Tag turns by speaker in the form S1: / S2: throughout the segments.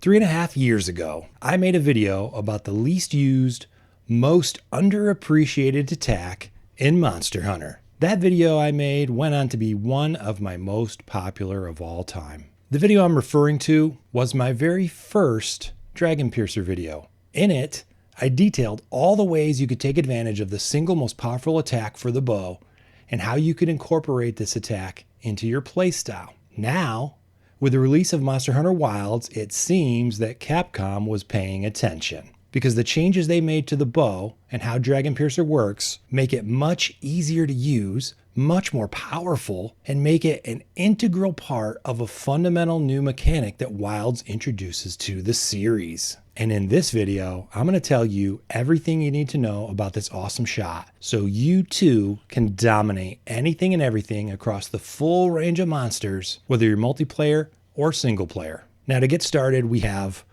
S1: 3.5 years ago, I made a video about the least used, most underappreciated attack in Monster Hunter. That video I made went on to be one of my most popular of all time. The video I'm referring to was my very first Dragon Piercer video. In it, I detailed all the ways you could take advantage of the single most powerful attack for the bow and how you could incorporate this attack into your playstyle. Now, with the release of Monster Hunter Wilds, it seems that Capcom was paying attention, because the changes they made to the bow and how Dragon Piercer works make it much easier to use, much more powerful, and make it an integral part of a fundamental new mechanic that Wilds introduces to the series. And in this video, I'm going to tell you everything you need to know about this awesome shot so you too can dominate anything and everything across the full range of monsters, whether you're multiplayer or single player. Now to get started, we have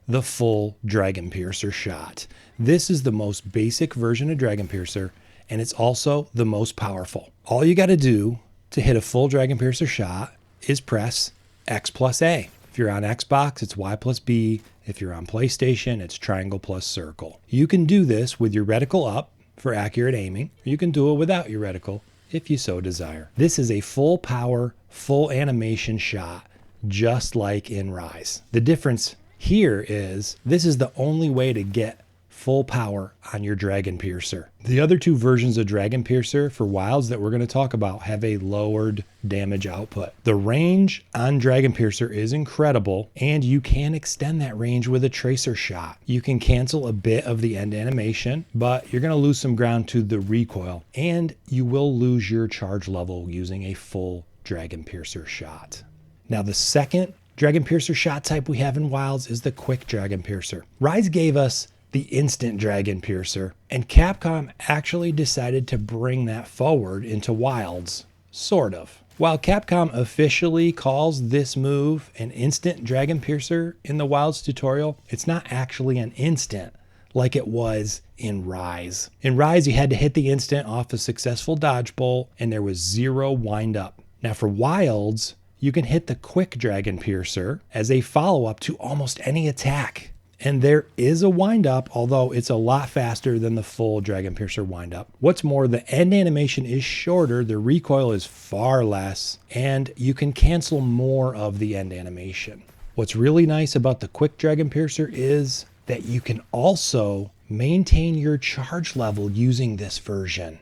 S1: the full Dragon Piercer shot. This is the most basic version of Dragon Piercer, and it's also the most powerful. All you got to do to hit a full Dragon Piercer shot is press X plus A. If you're on Xbox, it's Y plus B. If you're on PlayStation, it's triangle plus circle. You can do this with your reticle up for accurate aiming, or you can do it without your reticle if you so desire. This is a full power, full animation shot, just like in Rise. The difference here is this is the only way to get full power on your Dragon Piercer. The other two versions of Dragon Piercer for Wilds that we're going to talk about have a lowered damage output. The range on Dragon Piercer is incredible, and you can extend that range with a tracer shot. You can cancel a bit of the end animation, but you're going to lose some ground to the recoil, and you will lose your charge level using a full Dragon Piercer shot. Now the second Dragon Piercer shot type we have in Wilds is the quick Dragon Piercer. Rise gave us the instant Dragon Piercer, and Capcom actually decided to bring that forward into Wilds, sort of. While Capcom officially calls this move an instant Dragon Piercer in the Wilds tutorial, it's not actually an instant like it was in Rise. In Rise, you had to hit the instant off a successful dodge bolt, and there was 0 wind up. Now for Wilds, you can hit the quick Dragon Piercer as a follow-up to almost any attack. And there is a windup, although it's a lot faster than the full Dragon Piercer windup. What's more, the end animation is shorter, the recoil is far less, and you can cancel more of the end animation. What's really nice about the quick Dragon Piercer is that you can also maintain your charge level using this version.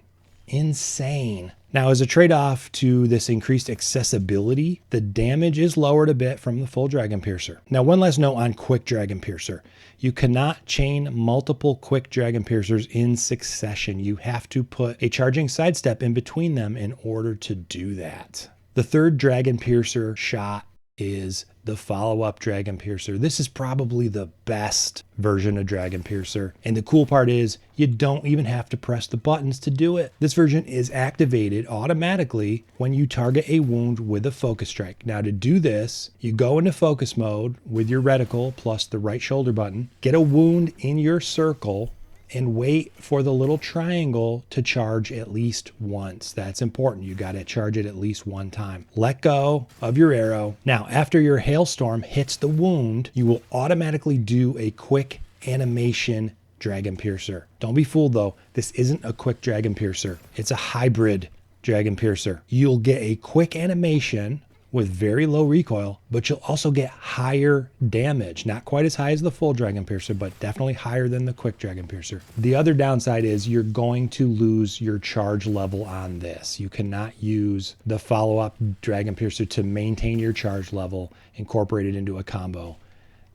S1: Insane. Now, as a trade-off to this increased accessibility, the damage is lowered a bit from the full Dragon Piercer. Now, one last note on quick Dragon Piercer. You cannot chain multiple quick Dragon Piercers in succession. You have to put a charging sidestep in between them in order to do that. The third Dragon Piercer shot is the follow-up Dragon Piercer. This is probably the best version of Dragon Piercer. And the cool part is you don't even have to press the buttons to do it. This version is activated automatically when you target a wound with a focus strike. Now to do this, you go into focus mode with your reticle plus the right shoulder button, get a wound in your circle, and wait for the little triangle to charge at least once. That's important. You got to charge it at least one time. Let go of your arrow. Now, after your hailstorm hits the wound, you will automatically do a quick animation Dragon Piercer. Don't be fooled though. This isn't a quick Dragon Piercer. It's a hybrid Dragon Piercer. You'll get a quick animation with very low recoil, but you'll also get higher damage. Not quite as high as the full Dragon Piercer, but definitely higher than the quick Dragon Piercer. The other downside is you're going to lose your charge level on this. You cannot use the follow-up Dragon Piercer to maintain your charge level, incorporate it into a combo.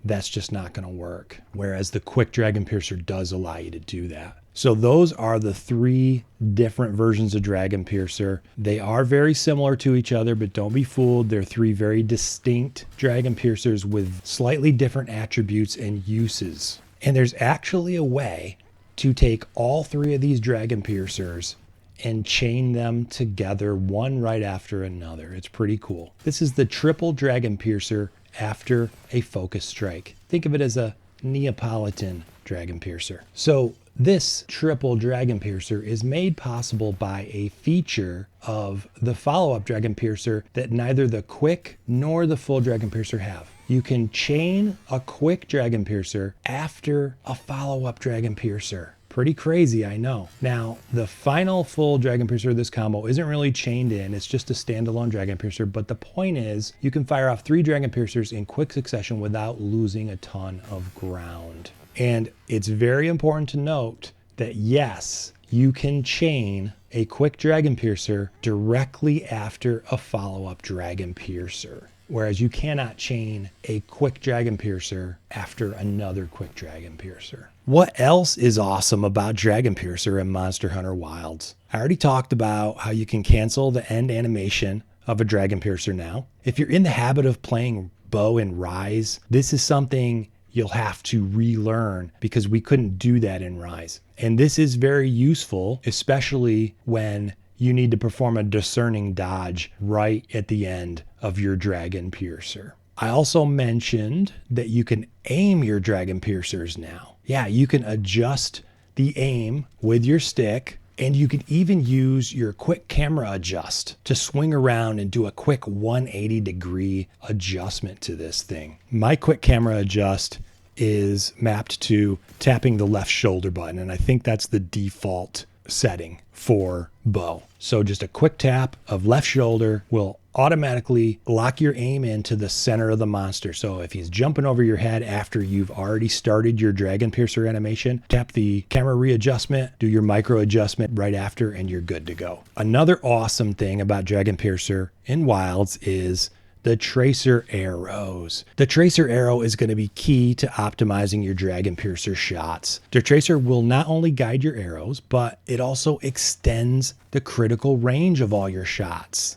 S1: That's just not going to work. Whereas the quick Dragon Piercer does allow you to do that. So those are the three different versions of Dragon Piercer. They are very similar to each other, but don't be fooled. They're three very distinct Dragon Piercers with slightly different attributes and uses. And there's actually a way to take all three of these Dragon Piercers and chain them together one right after another. It's pretty cool. This is the triple Dragon Piercer after a focus strike. Think of it as a Neapolitan Dragon Piercer. So this triple Dragon Piercer is made possible by a feature of the follow-up Dragon Piercer that neither the quick nor the full Dragon Piercer have. you can chain a quick Dragon Piercer after a follow-up Dragon Piercer. Pretty crazy, I know. Now, the final full Dragon Piercer of this combo isn't really chained in. It's just a standalone Dragon Piercer. But the point is, you can fire off 3 Dragon Piercers in quick succession without losing a ton of ground. And it's very important to note that yes, you can chain a quick Dragon Piercer directly after a follow-up Dragon Piercer, whereas you cannot chain a quick Dragon Piercer after another quick Dragon Piercer. What else is awesome about Dragon Piercer in Monster Hunter Wilds? I already talked about how you can cancel the end animation of a Dragon Piercer now. If you're in the habit of playing bow in Rise, this is something you'll have to relearn because we couldn't do that in Rise. And this is very useful, especially when you need to perform a discerning dodge right at the end of your Dragon Piercer. I also mentioned that you can aim your Dragon Piercers now. Yeah, you can adjust the aim with your stick, and you can even use your quick camera adjust to swing around and do a quick 180-degree adjustment to this thing. My quick camera adjust is mapped to tapping the left shoulder button, and I think that's the default setting for bow. So just a quick tap of left shoulder will automatically lock your aim into the center of the monster. So if he's jumping over your head after you've already started your Dragon Piercer animation, tap the camera readjustment, do your micro adjustment right after, and you're good to go. Another awesome thing about Dragon Piercer in Wilds is the tracer arrows. The tracer arrow is going to be key to optimizing your Dragon Piercer shots. The tracer will not only guide your arrows, but it also extends the critical range of all your shots.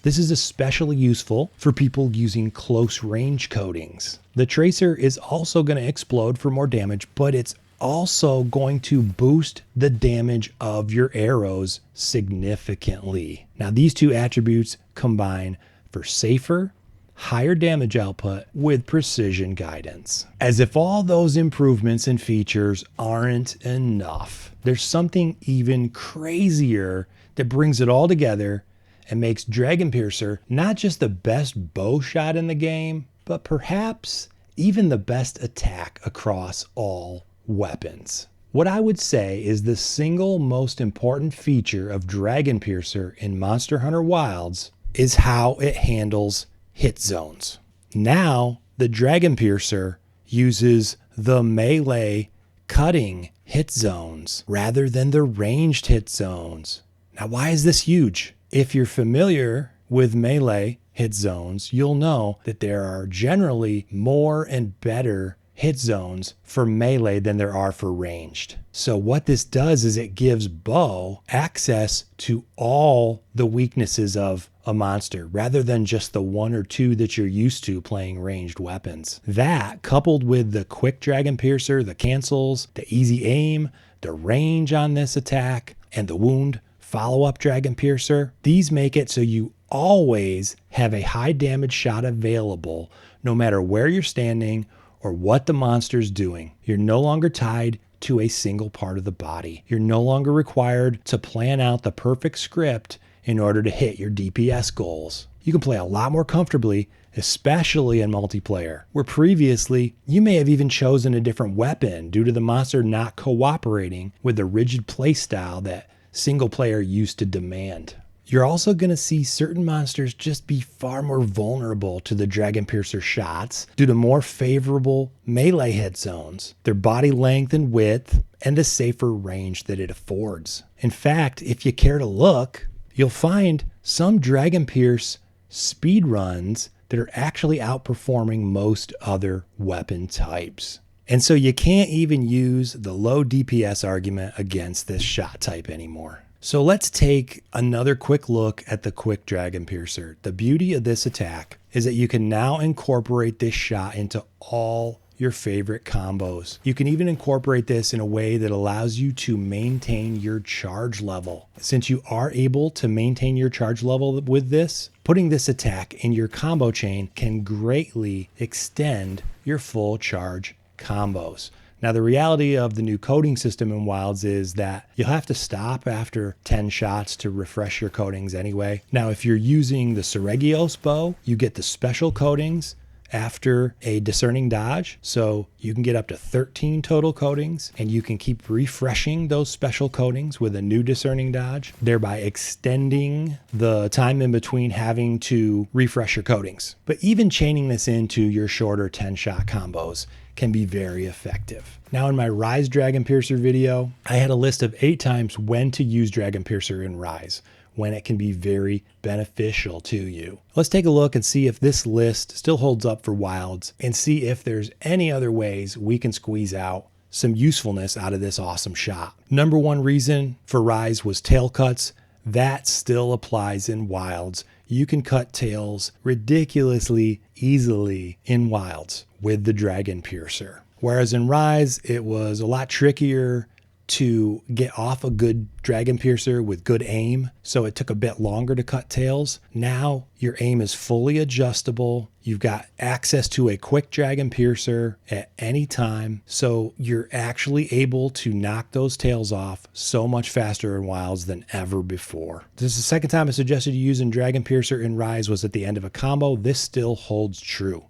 S1: This is especially useful for people using close range coatings. The tracer is also going to explode for more damage, but it's also going to boost the damage of your arrows significantly. Now, these two attributes combine for safer, higher damage output with precision guidance. As if all those improvements and features aren't enough, there's something even crazier that brings it all together and makes Dragon Piercer not just the best bow shot in the game, but perhaps even the best attack across all weapons. What I would say is the single most important feature of Dragon Piercer in Monster Hunter Wilds is how it handles hit zones. Now, the Dragon Piercer uses the melee cutting hit zones rather than the ranged hit zones. Now, why is this huge? If you're familiar with melee hit zones, you'll know that there are generally more and better hit zones for melee than there are for ranged. So what this does is it gives bow access to all the weaknesses of a monster rather than just the 1 or 2 that you're used to playing ranged weapons. That, coupled with the quick Dragon Piercer, the cancels, the easy aim, the range on this attack, and the wound follow-up Dragon Piercer, these make it so you always have a high damage shot available no matter where you're standing or what the monster's doing. You're no longer tied to a single part of the body. You're no longer required to plan out the perfect script in order to hit your DPS goals. You can play a lot more comfortably, especially in multiplayer, where previously you may have even chosen a different weapon due to the monster not cooperating with the rigid playstyle that single player used to demand. You're also going to see certain monsters just be far more vulnerable to the Dragon Piercer shots due to more favorable melee hit zones, their body length and width, and the safer range that it affords. In fact, if you care to look, you'll find some Dragon Pierce speedruns that are actually outperforming most other weapon types. And so you can't even use the low DPS argument against this shot type anymore. So let's take another quick look at the quick Dragon Piercer. The beauty of this attack is that you can now incorporate this shot into all your favorite combos. You can even incorporate this in a way that allows you to maintain your charge level. Since you are able to maintain your charge level with this, putting this attack in your combo chain can greatly extend your full charge combos. Now, the reality of the new coding system in Wilds is that you'll have to stop after 10 shots to refresh your coatings anyway. Now, if you're using the Seregios bow, you get the special coatings after a discerning dodge. So you can get up to 13 total coatings, and you can keep refreshing those special coatings with a new discerning dodge, thereby extending the time in between having to refresh your coatings. But even chaining this into your shorter 10-shot combos can be very effective. Now, in my Rise Dragon Piercer video, I had a list of 8 times when to use Dragon Piercer in Rise, when it can be very beneficial to you. Let's take a look and see if this list still holds up for Wilds, and see if there's any other ways we can squeeze out some usefulness out of this awesome shot. Number 1 reason for Rise was tail cuts. That still applies in Wilds. You can cut tails ridiculously easily in Wilds with the Dragon Piercer. Whereas in Rise, it was a lot trickier to get off a good Dragon Piercer with good aim, so it took a bit longer to cut tails. Now your aim is fully adjustable. You've got access to a quick Dragon Piercer at any time, so you're actually able to knock those tails off so much faster in Wilds than ever before. This is the second time I suggested you using Dragon Piercer in Rise was at the end of a combo. This still holds true.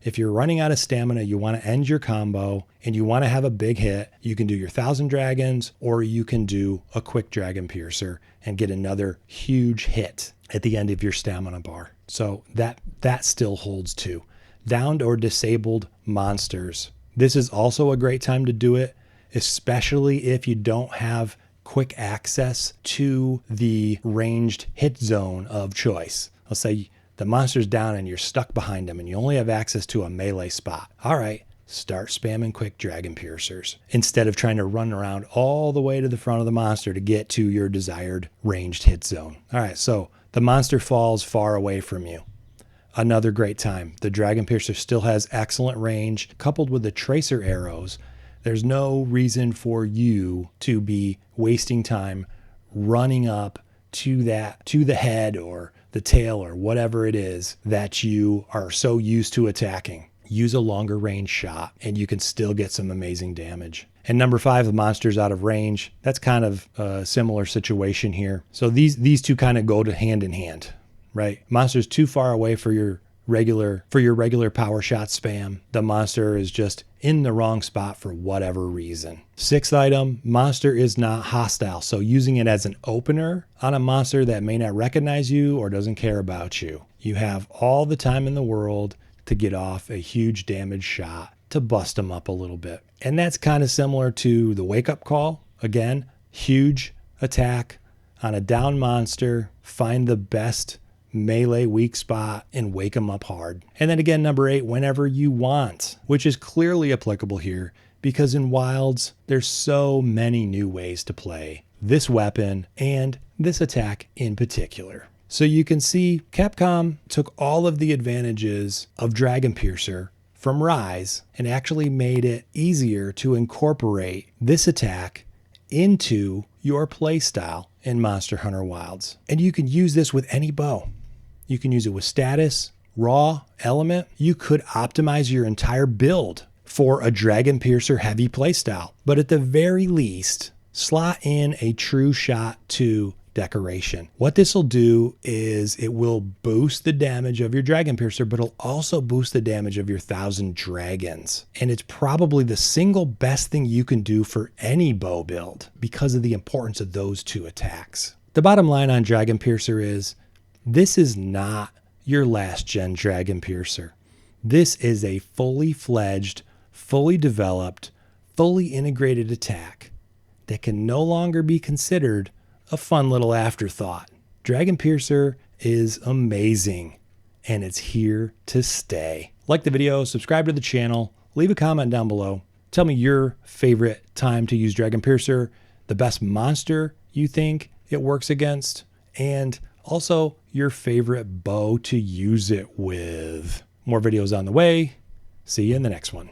S1: If you're running out of stamina, you want to end your combo, and you want to have a big hit, you can do your 1,000 Dragons, or you can do a quick Dragon Piercer and get another huge hit at the end of your stamina bar. So that still holds too. Downed or disabled monsters. This is also a great time to do it, especially if you don't have quick access to the ranged hit zone of choice. Let's say the monster's down and you're stuck behind him and you only have access to a melee spot. All right, start spamming quick Dragon Piercers instead of trying to run around all the way to the front of the monster to get to your desired ranged hit zone. All right, so the monster falls far away from you. Another great time. The Dragon Piercer still has excellent range. Coupled with the tracer arrows, there's no reason for you to be wasting time running up to the head or the tail or whatever it is that you are so used to attacking. Use a longer range shot and you can still get some amazing damage. And number 5, the monster's out of range. That's kind of a similar situation here. So these two kind of go to hand in hand, right? Monster's too far away for your regular power shot spam. The monster is just in the wrong spot for whatever reason. 6th item, monster is not hostile. So using it as an opener on a monster that may not recognize you or doesn't care about you. You have all the time in the world to get off a huge damage shot to bust them up a little bit. And that's kind of similar to the wake up call. Again, huge attack on a down monster, find the best melee weak spot and wake them up hard. And then again, number 8, whenever you want, which is clearly applicable here because in Wilds, there's so many new ways to play this weapon and this attack in particular. So you can see Capcom took all of the advantages of Dragon Piercer from Rise and actually made it easier to incorporate this attack into your playstyle in Monster Hunter Wilds. And you can use this with any bow. You can use it with status, raw, element. You could optimize your entire build for a Dragon Piercer heavy playstyle. But at the very least, slot in a True Shot 2 decoration. What this will do is it will boost the damage of your Dragon Piercer, but it'll also boost the damage of your 1,000 Dragons. And it's probably the single best thing you can do for any bow build because of the importance of those 2 attacks. The bottom line on Dragon Piercer is this is not your last gen Dragon Piercer. This is a fully fledged, fully developed, fully integrated attack that can no longer be considered a fun little afterthought. Dragon Piercer is amazing and it's here to stay. Like the video, subscribe to the channel, leave a comment down below. Tell me your favorite time to use Dragon Piercer, the best monster you think it works against, and also your favorite bow to use it with. More videos on the way. See you in the next one.